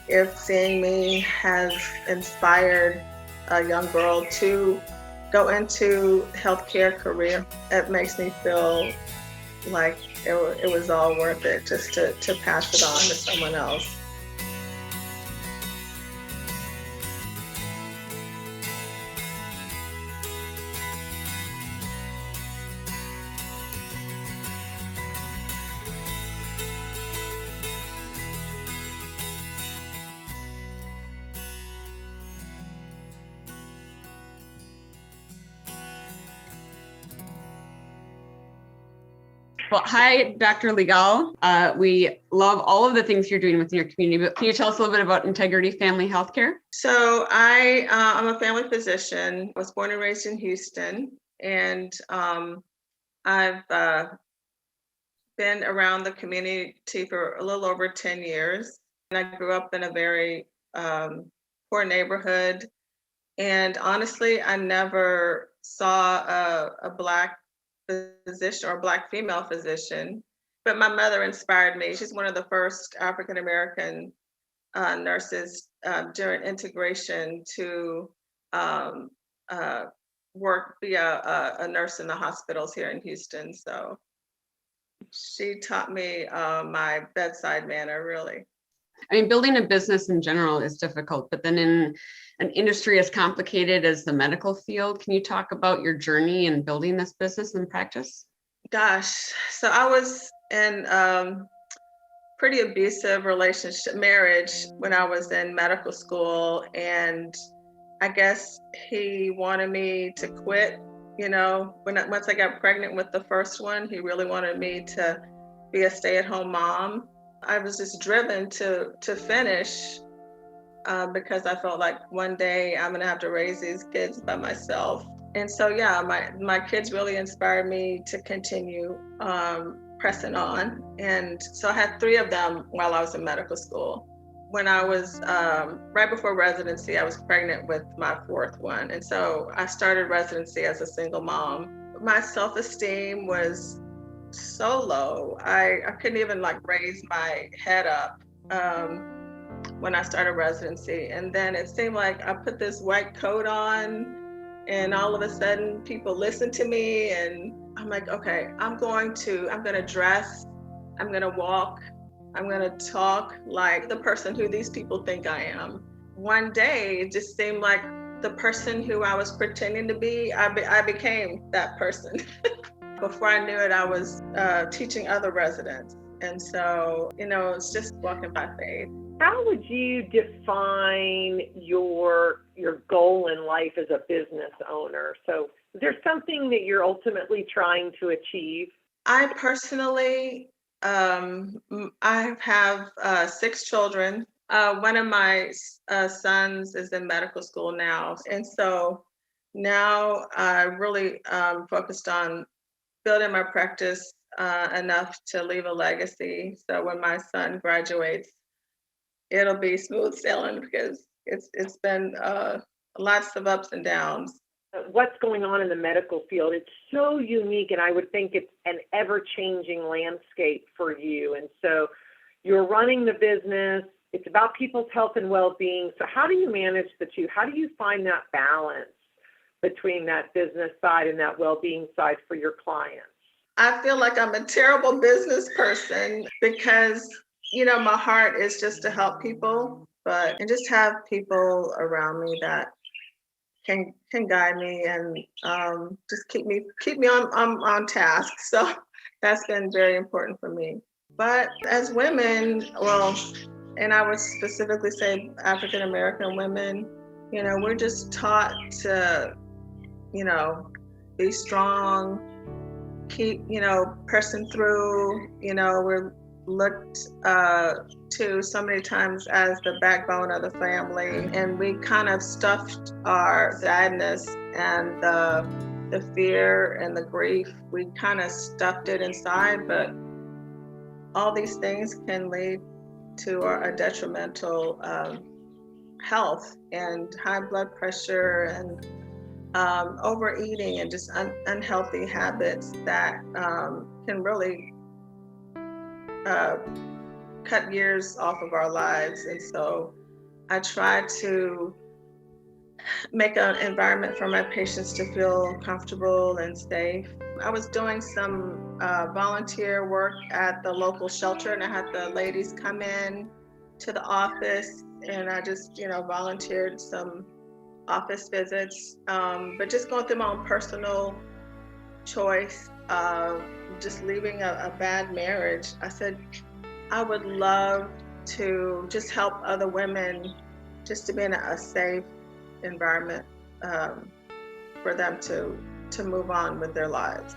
if seeing me has inspired a young girl to go into healthcare career, it makes me feel like it was all worth it just to pass it on to someone else. Well, hi, Dr. Legall. We love all of the things you're doing within your community, but can you tell us a little bit about Integrity Family Healthcare? So I'm a family physician. I was born and raised in Houston, and I've been around the community for a little over 10 years. And I grew up in a very poor neighborhood. And honestly, I never saw a Black physician or a Black female physician. But my mother inspired me. She's one of the first African American nurses during integration to um, uh, be a nurse in the hospitals here in Houston. So she taught me my bedside manner, really. I mean, building a business in general is difficult, but then in an industry as complicated as the medical field, can you talk about your journey in building this business and practice? Gosh, so I was in pretty abusive marriage when I was in medical school, and I guess he wanted me to quit. Once I got pregnant with the first one, he really wanted me to be a stay-at-home mom. I was just driven to finish because I felt like one day I'm gonna have to raise these kids by myself. And so, yeah, my kids really inspired me to continue pressing on. And so I had 3 of them while I was in medical school. When I was right before residency, I was pregnant with my 4th one. And so I started residency as a single mom. My self-esteem was so low. I couldn't even raise my head up when I started residency. And then it seemed like I put this white coat on, and all of a sudden people listen to me, and I'm like, okay, I'm gonna dress, I'm gonna walk, I'm gonna talk like the person who these people think I am. One day, it just seemed like the person who I was pretending to be, I became that person. Before I knew it, I was teaching other residents. And so, it's just walking by faith. How would you define your goal in life as a business owner? So is there something that you're ultimately trying to achieve? I personally, I have 6 children. One of my sons is in medical school now. And so now I really focused on building my practice enough to leave a legacy. So when my son graduates, it'll be smooth sailing because it's been lots of ups and downs. What's going on in the medical field? It's so unique, and I would think it's an ever-changing landscape for you. And so you're running the business. It's about people's health and well-being. So how do you manage the two? How do you find that balance between that business side and that well-being side for your clients? I feel like I'm a terrible business person because my heart is just to help people, and just have people around me that can guide me and just keep me on task. So that's been very important for me. But as women, and I would specifically say African American women, we're just taught to, be strong, keep, pressing through. We're looked to so many times as the backbone of the family, and we kind of stuffed our sadness and the fear and the grief. We kind of stuffed it inside, but all these things can lead to a detrimental health and high blood pressure and overeating and just unhealthy habits that can really cut years off of our lives. And so I try to make an environment for my patients to feel comfortable and safe. I was doing some volunteer work at the local shelter, and I had the ladies come in to the office, and I just, volunteered some office visits, but just going through my own personal choice of just leaving a bad marriage. I said, I would love to just help other women just to be in a safe environment for them to move on with their lives.